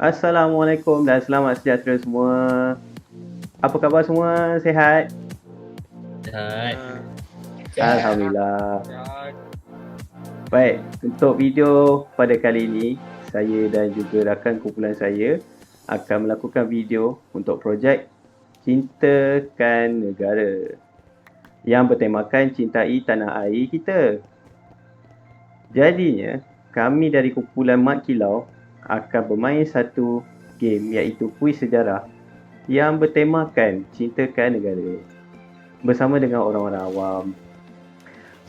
Assalamualaikum dan selamat sejahtera semua. Apa khabar semua? Sihat? Sihat. Alhamdulillah. Baik, untuk video pada kali ini, saya dan juga rakan kumpulan saya akan melakukan video untuk projek Cintakan Negara yang bertemakan cintai tanah air kita. Jadinya, kami dari kumpulan Mat Kilau akan bermain satu game iaitu kuis sejarah yang bertemakan Cintakan Negara bersama dengan orang-orang awam.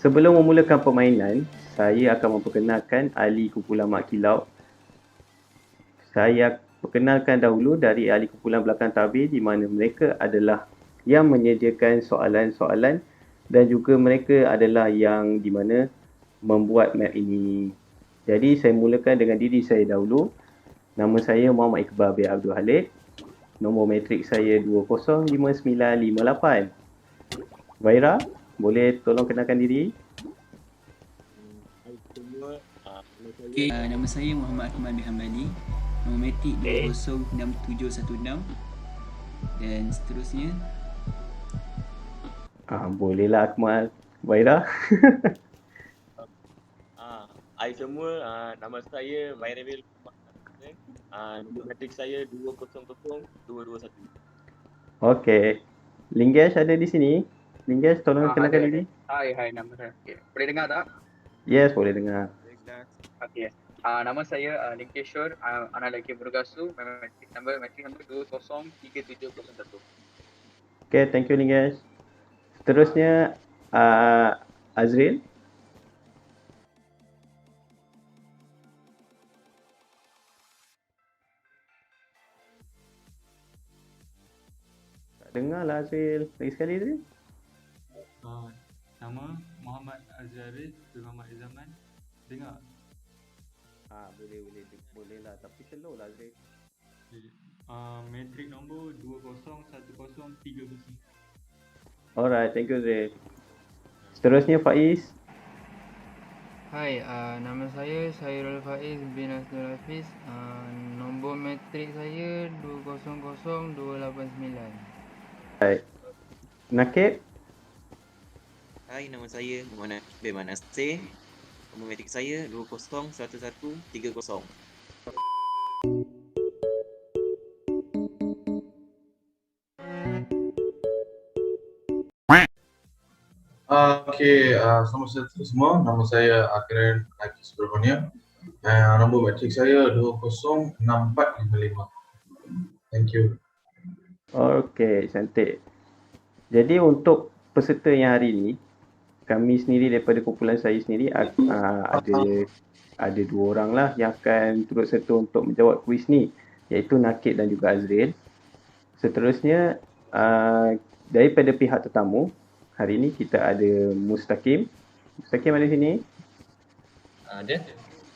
Sebelum memulakan permainan, saya akan memperkenalkan ahli kumpulan Mat Kilau. Saya perkenalkan dahulu dari ahli kumpulan belakang tabir di mana mereka adalah yang menyediakan soalan-soalan dan juga mereka adalah yang di mana membuat map ini. Jadi saya mulakan dengan diri saya dahulu. Nama saya Muhammad Iqbal bin Abdul Halid. Nombor matrik saya 205958. Vaira, boleh tolong kenalkan diri? Okay, nama saya Muhammad Akmal bin Hambali. Nombor matrik 2066716. Dan seterusnya Bolehlah Akmal. Vaira? Hai semua, nama saya Vairabil. Nombor matrik saya 200221. Okey. Linggesh ada di sini. Linggesh, tolong kenalkan diri. Hai, nama saya. Okay. Boleh dengar tak? Yes, boleh dengar. Okey. Nama saya Linkeshwar, anak lelaki Burgasu, matrik number 203701. Okay, thank you Linggesh. Seterusnya Azril. Tak dengar lah Azril. Lagi sekali Azril. Nama Muhammad Azharil bin Muhammad Izaman. Dengar? Boleh lah, tapi slow lah Azril. Matrik nombor 201030. Alright, thank you Azril. Seterusnya Faiz. Hai, nama saya Syairul Faiz bin Asnul Hafiz. Nombor matrik saya 200289. Nakib. Hai, nama saya Muhammad bin Manasir. Nombor matrik saya 201130. Selamat sejahtera semua. Nama saya Akhiran Haji Subramania. Nombor matrik saya 206455. Thank you. Okey, cantik. Jadi untuk peserta yang hari ini, kami sendiri daripada kumpulan saya sendiri ada dua orang lah yang akan turut serta untuk menjawab kuis ni, iaitu Nakib dan juga Azril. Seterusnya daripada pihak tetamu, hari ini kita ada Mustaqim. Mustaqim ada sini?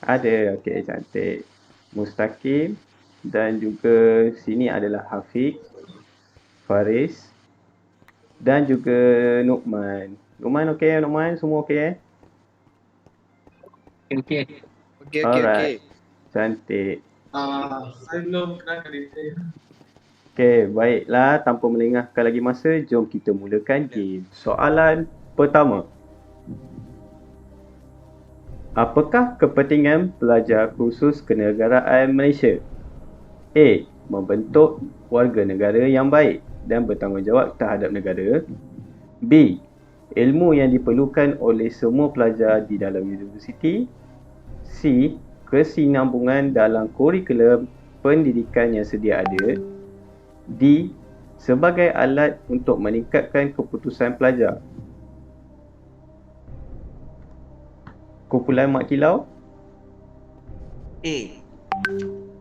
Ada, okey, cantik. Mustaqim dan juga sini adalah Hafiq, Faris dan juga Nukman. Nukman okey, Nukman semua okey Okey. Alright. Cantik. Saya belum kenalkan diri saya. Okey, baiklah, tanpa melengahkan lagi masa, jom kita mulakan game. Soalan pertama. Apakah kepentingan pelajar khusus kenegaraan Malaysia? A. Membentuk warga negara yang baik dan bertanggungjawab terhadap negara. B. Ilmu yang diperlukan oleh semua pelajar di dalam universiti. C. Kesinambungan dalam kurikulum pendidikan yang sedia ada. D. Sebagai alat untuk meningkatkan keputusan pelajar. Kumpulan Mat Kilau.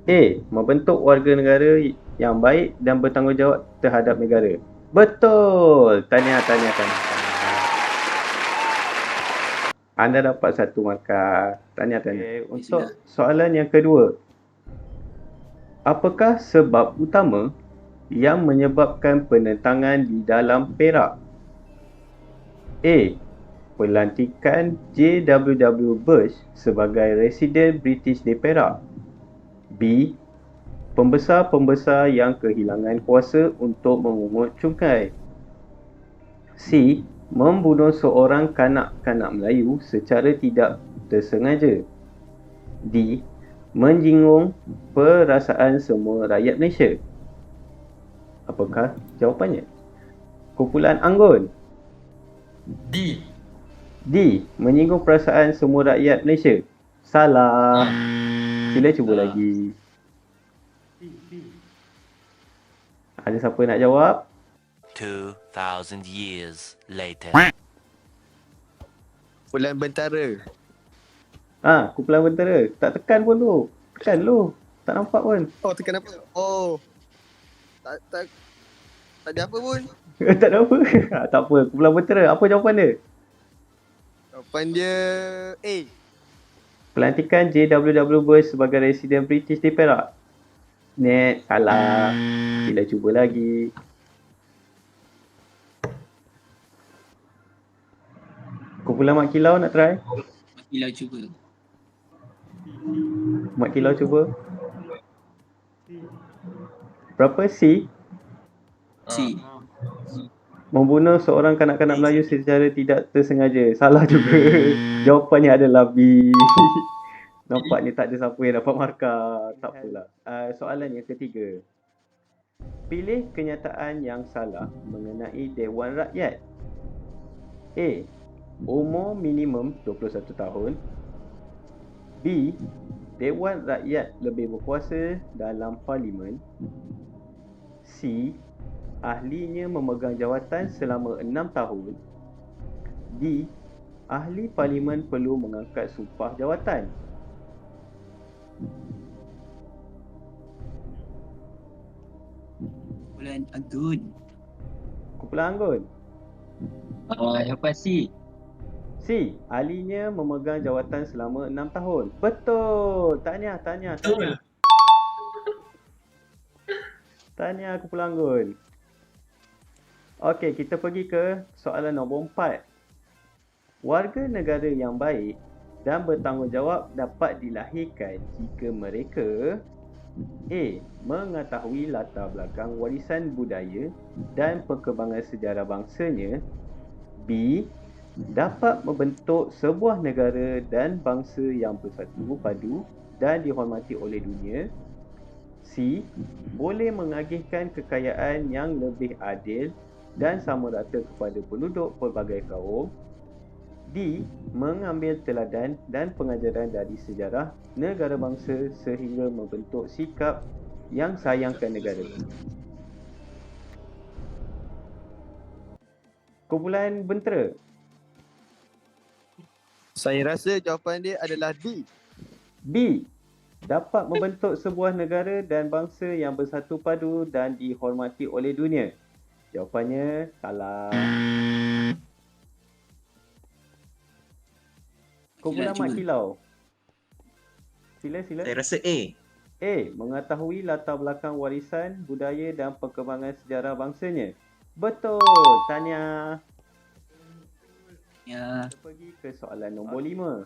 A. Membentuk warga negara yang baik dan bertanggungjawab terhadap negara. Betul! Tahniah. Anda dapat satu markah. Tahniah. Okay, untuk soalan yang kedua. Apakah sebab utama yang menyebabkan penentangan di dalam Perak? A. Pelantikan J.W.W. Bush sebagai Residen British di Perak. B. pembesar-pembesar yang kehilangan kuasa untuk memungut cukai. C. Membunuh seorang kanak-kanak Melayu secara tidak tersengaja. D. Menyinggung perasaan semua rakyat Malaysia. Apakah jawapannya? Kumpulan Anggun. D. D. Menyinggung perasaan semua rakyat Malaysia. Salah. Sila cuba lagi. Ada siapa nak jawab? 2,000 years later. Kumpulan Bentara. Kumpulan Bentara. Tak tekan pun tu. Tekan lu. Tak nampak pun. Oh, tekan apa? Oh. Tak ada apa pun. Tak ada apa. Tak apa. Kumpulan Bentara. Apa jawapan dia? Jawapan dia A. Pelantikan J.W.W. Bush sebagai Residen British di Perak. Net. Salah. Sila cuba lagi. Kumpulan Mak Kilau nak try? Bila cuba. Mak Kilau cuba. Berapa? C? C. Membunuh seorang kanak-kanak Melayu secara tidak tersengaja. Salah juga. Jawapannya adalah B. Nampaknya tak ada siapa yang dapat markah. Tak apalah. Soalan yang ketiga. Pilih kenyataan yang salah mengenai Dewan Rakyat. A. Umur minimum 21 tahun. B. Dewan Rakyat lebih berkuasa dalam parlimen. C. Ahlinya memegang jawatan selama 6 tahun. D. Ahli parlimen perlu mengangkat sumpah jawatan. Kumpulan Anggun. Kumpulan Anggun. Jawapan C. C. Ahlinya memegang jawatan selama 6 tahun. Betul. Tahniah. Tahniah Kumpulan Anggun. Okey, kita pergi ke soalan nombor 4. Warga negara yang baik dan bertanggungjawab dapat dilahirkan jika mereka A. Mengetahui latar belakang warisan budaya dan perkembangan sejarah bangsanya. B. Dapat membentuk sebuah negara dan bangsa yang bersatu padu dan dihormati oleh dunia. C. Boleh mengagihkan kekayaan yang lebih adil dan sama rata kepada penduduk pelbagai kaum. D. Mengambil teladan dan pengajaran dari sejarah negara bangsa sehingga membentuk sikap yang sayangkan negara. Kumpulan Bentera. Saya rasa jawapan dia adalah D. B. Dapat membentuk sebuah negara dan bangsa yang bersatu padu dan dihormati oleh dunia. Jawapannya salah. Kumpulan Mak Kilau. Sila. Saya rasa A. A. Mengetahui latar belakang warisan budaya dan perkembangan sejarah bangsanya. Betul. Tahniah. Ya. Kita pergi ke soalan nombor 5.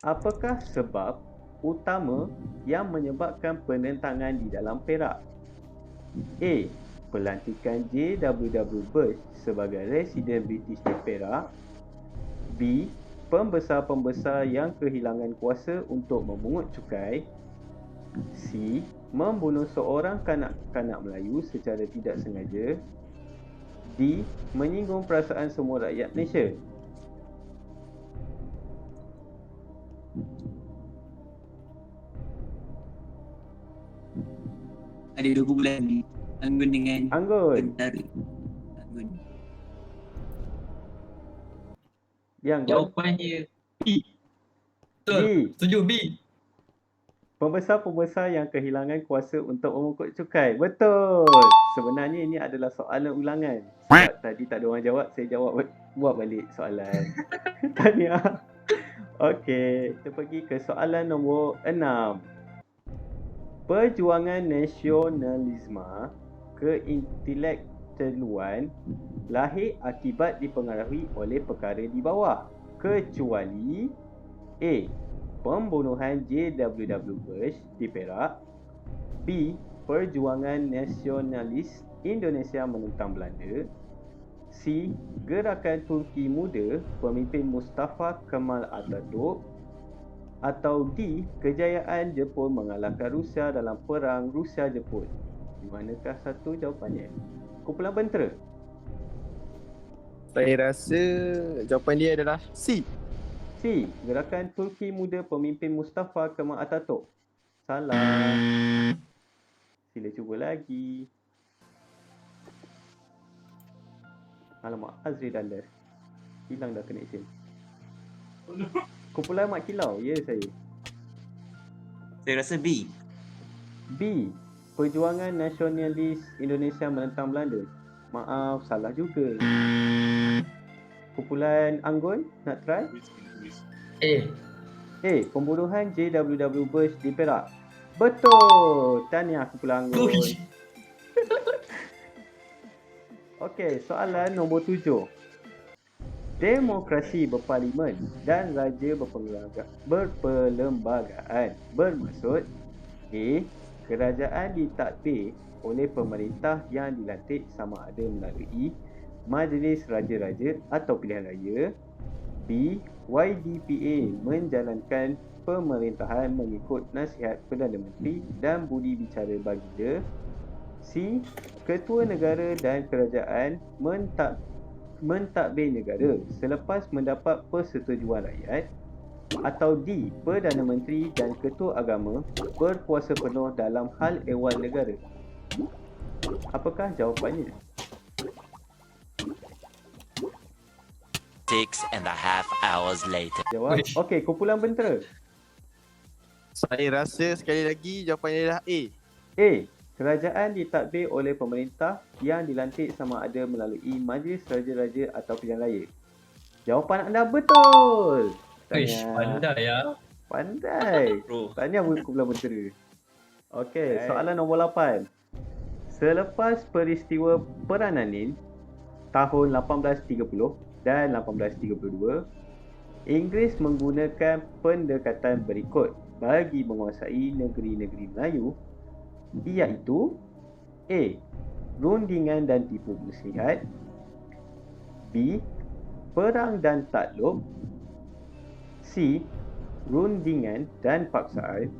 Apakah sebab utama yang menyebabkan penentangan di dalam Perak? A. Pelantikan J.W.W. Bush sebagai Residen British di Perak. B. Pembesar-pembesar yang kehilangan kuasa untuk memungut cukai. C. Membunuh seorang kanak-kanak Melayu secara tidak sengaja. D. Menyinggung perasaan semua rakyat Malaysia. Ada 2 kumpulan ni. Anggun dengan Anggun. Bentara. Anggun. Yang Jawapannya B. B. Setuju B. Pembesar-pembesar yang kehilangan kuasa untuk memungut cukai. Betul. Sebenarnya ini adalah soalan ulangan. Sebab tadi tak ada orang jawab, saya jawab buat balik soalan. Tahniah. Okey, kita pergi ke soalan nombor 6. Perjuangan nasionalisme keintelektualan lahir akibat dipengaruhi oleh perkara di bawah, kecuali A. Pembunuhan J.W.W. Bush di Perak. B. Perjuangan Nasionalis Indonesia menentang Belanda. C. Gerakan Turki Muda pemimpin Mustafa Kemal Atatürk. Atau D. Kejayaan Jepun mengalahkan Rusia dalam Perang Rusia-Jepun. Di manakah satu jawapannya? Kumpulan bentera. Saya rasa jawapan dia adalah C. C. Gerakan Turki Muda pemimpin Mustafa Kemal Atatürk. Salah. Sila cuba lagi. Alamak, Azri Dandas. Hilang dah connection. Kumpulan Mak Kilau, ya saya. Saya rasa B. B. Perjuangan Nasionalis Indonesia menentang Belanda. Maaf, salah juga. Kumpulan Anggun, nak try? A. A. Pembunuhan JWW Bush di Perak. Betul! Tahniah kumpulan Anggun. Okey, soalan nombor 7. Demokrasi berparlimen dan raja berperlembagaan bermaksud A. Kerajaan ditadbir oleh pemerintah yang dilantik sama ada melalui Majlis Raja-Raja atau Pilihan Raya. B. YDPA menjalankan pemerintahan mengikut nasihat Perdana Menteri dan budi bicara baginda. C. Ketua negara dan kerajaan mentadbir negara selepas mendapat persetujuan rakyat. Atau D. Perdana Menteri dan Ketua Agama berkuasa penuh dalam hal ehwal negara. Apakah jawapannya? 6.5 hours later. Jawab. Okey, kumpulan bentera. Saya rasa sekali lagi jawapan dia adalah A. A. Kerajaan ditadbir oleh pemerintah yang dilantik sama ada melalui Majlis Raja-Raja atau Pilihan Raya. Jawapan anda betul. Ish, pandai ya. Pandai. Tanya kumpulan bentera. Okey, soalan nombor 8. Selepas peristiwa Perang Nanin tahun 1830 dan 1832, Inggeris menggunakan pendekatan berikut bagi menguasai negeri-negeri Melayu, iaitu A. Rundingan dan tipu muslihat. B. Perang dan takluk. C. Rundingan dan paksaan.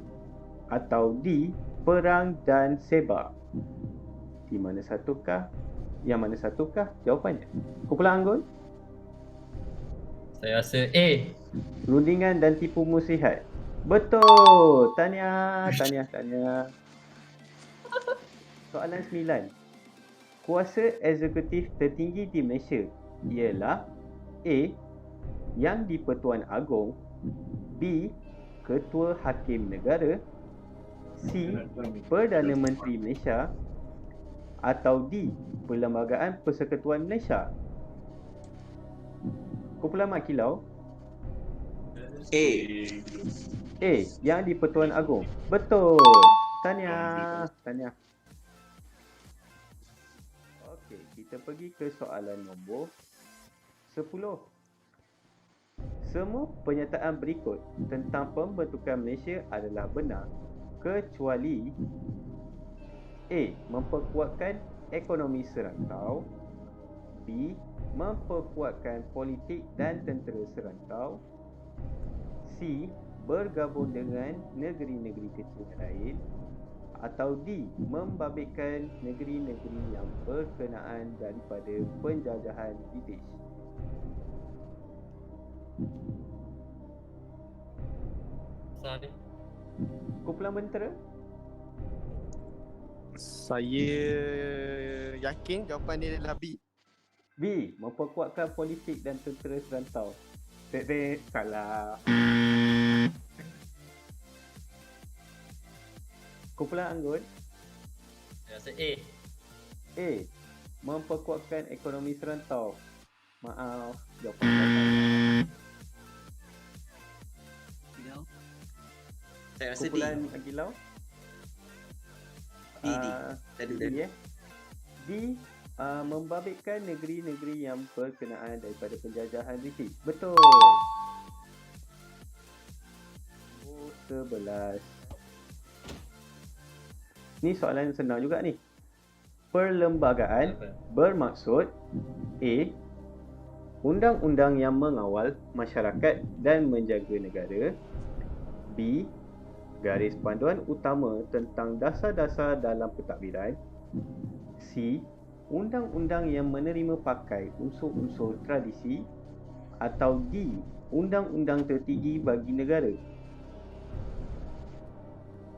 Atau D. Perang dan sebar. Di mana satukah? Yang mana satukah jawapannya? Kumpulan Anggun? Saya rasa A. Rundingan dan tipu muslihat. Betul. Tahniah. Soalan 9. Kuasa eksekutif tertinggi di Malaysia ialah A. Yang di-Pertuan Agong. B. Ketua Hakim Negara. C. Perdana Menteri Malaysia. Atau D. Perlembagaan Persekutuan Malaysia. Kumpulan Mak Kilau. A. A. Yang di-Pertuan Agong. Betul. Tahniah. Okey, kita pergi ke soalan nombor 10. Semua pernyataan berikut tentang pembentukan Malaysia adalah benar kecuali A. Memperkuatkan ekonomi serantau. B. Memperkuatkan politik dan tentera serantau. C. Bergabung dengan negeri-negeri kecil lain. Atau D. Membabitkan negeri-negeri yang berkenaan daripada penjajahan British. Sorry. Kumpulan bentera? Saya yakin jawapan dia adalah B. B. Memperkuatkan politik dan tentera serantau. Salah. Kumpulan Anggun? Saya rasa A. A. Memperkuatkan ekonomi serantau. Maaf, jawapan salah. Saya rasa D. Kumpulan Agilau? D. Tadi D. D. Membabitkan negeri-negeri yang berkenaan daripada penjajahan British. Betul. 11. Ni soalan yang senang juga ni. Perlembagaan Apa? bermaksud A. Undang-undang yang mengawal masyarakat dan menjaga negara. B. Garis panduan utama tentang dasar-dasar dalam pentadbiran. C. Undang-undang yang menerima pakai unsur-unsur tradisi. Atau D. Undang-undang tertinggi bagi negara.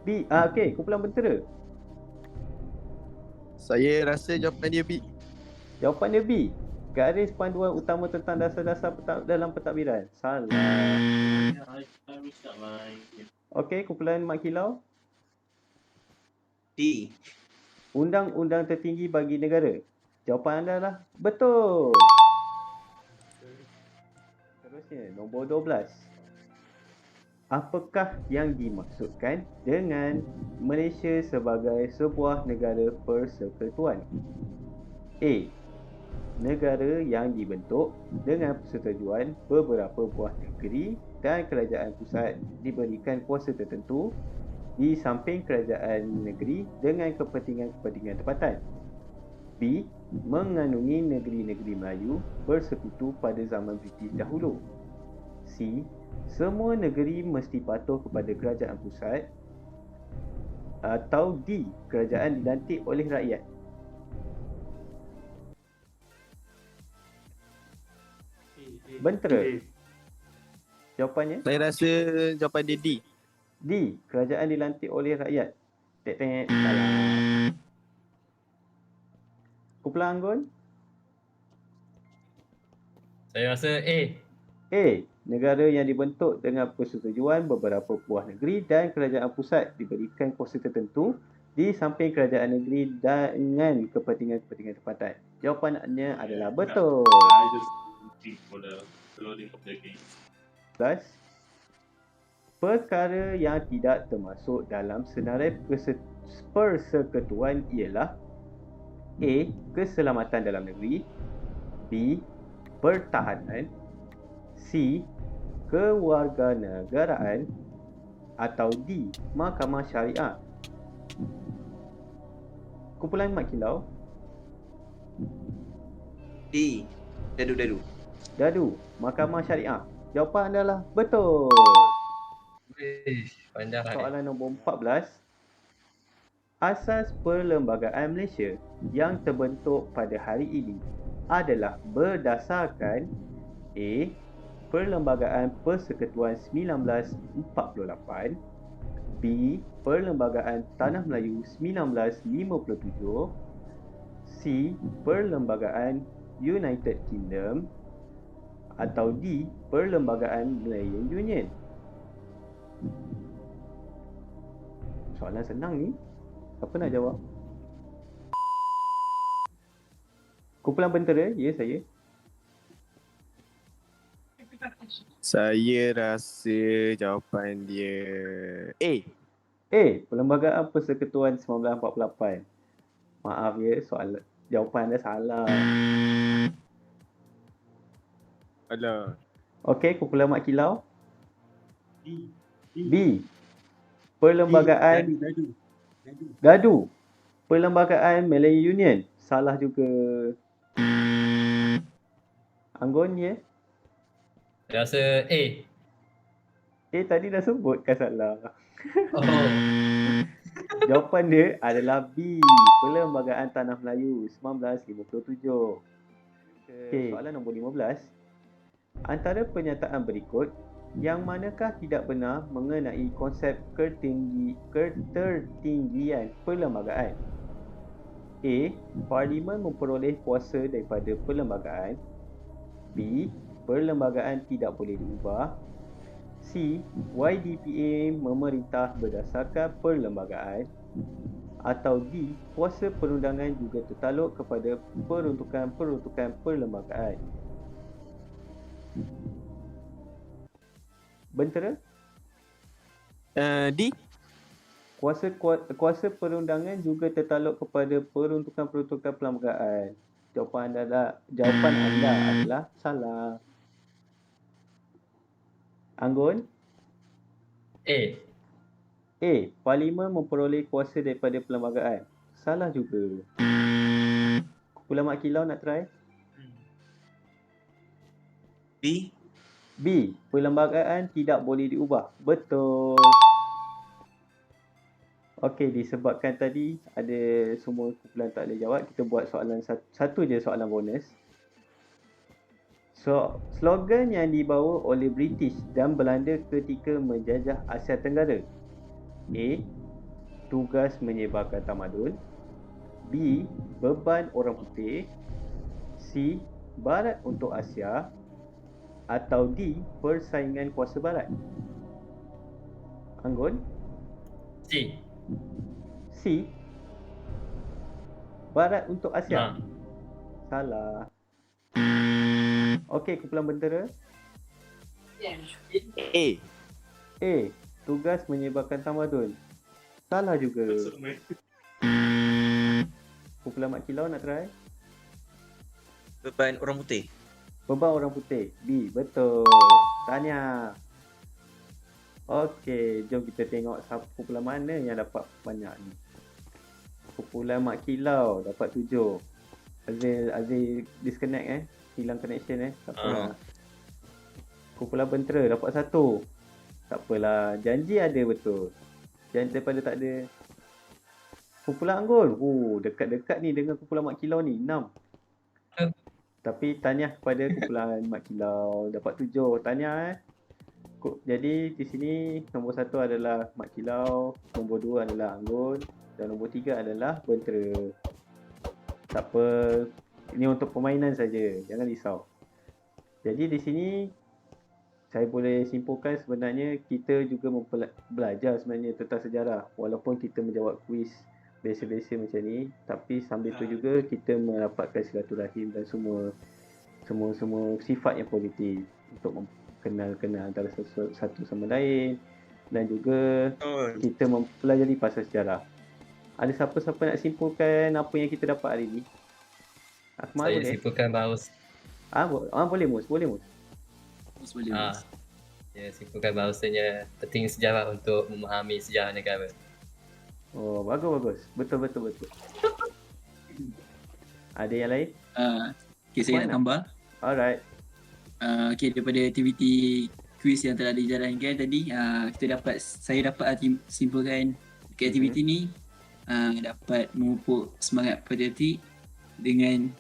B. Okey, kumpulan bentera. Saya rasa jawapan dia B. Jawapan dia B. Garis panduan utama tentang dasar-dasar dalam pentadbiran. Salah. Okey, kumpulan Mak Kilau. D. Undang-undang tertinggi bagi negara. Jawapan anda adalah betul. Terusnya, nombor 12. Apakah yang dimaksudkan dengan Malaysia sebagai sebuah negara persekutuan? A. Negara yang dibentuk dengan persetujuan beberapa buah negeri dan kerajaan pusat diberikan kuasa tertentu di samping kerajaan negeri dengan kepentingan-kepentingan tempatan. B. Menganungi negeri-negeri Melayu bersekutu pada zaman British dahulu. C. Semua negeri mesti patuh kepada kerajaan pusat. Atau D. Kerajaan dilantik oleh rakyat. Bentera. Jawapannya? Saya rasa jawapan dia D. D. Kerajaan dilantik oleh rakyat. Tek-tek. Salah. Kumpulan Anggun? Saya rasa A. A. Negara yang dibentuk dengan persetujuan beberapa buah negeri dan kerajaan pusat diberikan kuasa tertentu di samping kerajaan negeri dengan kepentingan-kepentingan tempatan. Jawapannya adalah betul. Plus, perkara yang tidak termasuk dalam senarai persekutuan ialah A. Keselamatan dalam negeri. B. Pertahanan. C. Kewarganegaraan. Atau D. Mahkamah Syariah. Kumpulan Mak Kilau. D. Dadu-dadu. Dadu. Mahkamah Syariah. Jawapan adalah betul. Pandai. Soalan nombor 14. Asas Perlembagaan Malaysia yang terbentuk pada hari ini adalah berdasarkan A. Perlembagaan Persekutuan 1948. B. Perlembagaan Tanah Melayu 1957. C. Perlembagaan United Kingdom. Atau D. Perlembagaan Malayan Union. Soalan senang ni. Siapa nak jawab? Kumpulan bentera, ya saya. Saya rasa jawapan dia A. A. Perlembagaan Persekutuan 1948. Maaf ya, jawapan anda salah. Alah. Okey, kumpulan Mak Kilau. B. Perlembagaan Dadu. Perlembagaan Malayan Union. Salah juga. Anggun ya? Saya rasa A. Tadi dah sebut kan salah. Oh. Jawapan dia adalah B. Perlembagaan Tanah Melayu 1957. Okey, soalan nombor 15. Antara pernyataan berikut, yang manakah tidak benar mengenai konsep ketertinggian perlembagaan? A. Parlimen memperoleh kuasa daripada perlembagaan. B. Perlembagaan tidak boleh diubah. C. YDPA memerintah berdasarkan perlembagaan. Atau D. Kuasa perundangan juga tertaluk kepada peruntukan perlembagaan. Bentera? D. Kuasa perundangan juga tertaluk kepada peruntukan perlembagaan. Jawapan anda adalah salah. Anggun? A. A. Parlimen memperoleh kuasa daripada perlembagaan. Salah juga. Kumpulan Mak Kilau nak try? B. B. Perlembagaan tidak boleh diubah. Betul. Okey, disebabkan tadi ada semua kumpulan tak boleh jawab, kita buat soalan satu je soalan bonus. So, slogan yang dibawa oleh British dan Belanda ketika menjajah Asia Tenggara. A. Tugas menyebarkan tamadun. B. Beban orang putih. C. Barat untuk Asia. Atau D. Persaingan kuasa barat. Anggun? C. C. Barat untuk Asia. Ha. Salah. Okey, kumpulan bentera. A. A. Tugas menyebarkan tamadun. Salah juga. Kumpulan Mak Kilau nak try? Beban orang putih. Beban orang putih. B. Betul. Tahniah. Okey, jom kita tengok kumpulan mana yang dapat banyak ni. Kumpulan Mak Kilau dapat 7. Azil disconnect hilang connection tak apalah. Kumpulan bentera dapat 1. Tak apalah, janji ada betul. Janji daripada tak ada. Kumpulan Anggun, dekat-dekat ni dengan kumpulan Mak Kilau ni 6. Tapi tahniah kepada kumpulan Mak Kilau dapat 7. Tahniah Jadi di sini nombor 1 adalah Mak Kilau, nombor 2 adalah Anggun dan nombor 3 adalah bentera. Tak apa, ini untuk permainan saja, jangan risau. Jadi di sini saya boleh simpulkan sebenarnya kita juga belajar sebenarnya tentang sejarah, walaupun kita menjawab kuis biasa-biasa macam ni, tapi sambil tu juga kita mendapatkan silaturahim dan semua sifat yang positif untuk kenal antara satu sama lain, dan juga kita mempelajari pasal sejarah. Ada siapa-siapa nak simpulkan apa yang kita dapat hari ni? Akmal Saya boleh? simpulkan bahawa Boleh Mus. Boleh. Ya, simpulkan bahawasanya penting sejarah untuk memahami sejarah negara. Oh, bagus. Betul. Ada yang lain? Okay, saya nak tambah. Alright. Okay, daripada aktiviti kuis yang telah dijalankan tadi, saya dapat simpulkan aktiviti ni dapat memupuk semangat patriotik dengan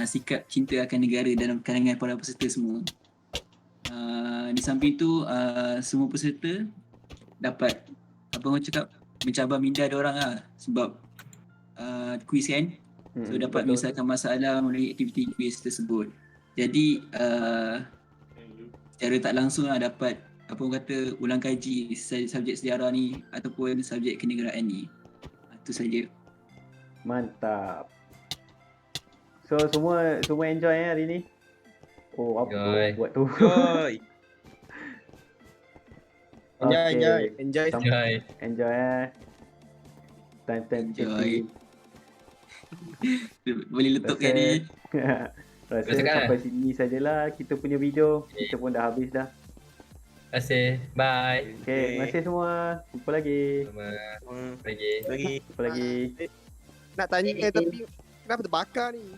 sikap cinta akan negara dalam kalangan para peserta semua. Di samping tu, semua peserta dapat mencabar minda diorang sebab kuis kan. So dapat menyelesaikan masalah melalui aktiviti kuis tersebut. Jadi secara tak langsung dapat ulang kaji subjek sejarah ni ataupun subjek kenegaraan ni. Itu saja. Mantap. So semua enjoy hari ni? Oh, apa buat tu? Enjoy. Time enjoy. Boleh letupkan ni. Rasa sampai sini sajalah kita punya video. Kita pun dah habis dah. Terima kasih. Bye. Okay, terima kasih semua. Jumpa lagi. Jumpa lagi. Nak tanya tapi kenapa terbakar ni?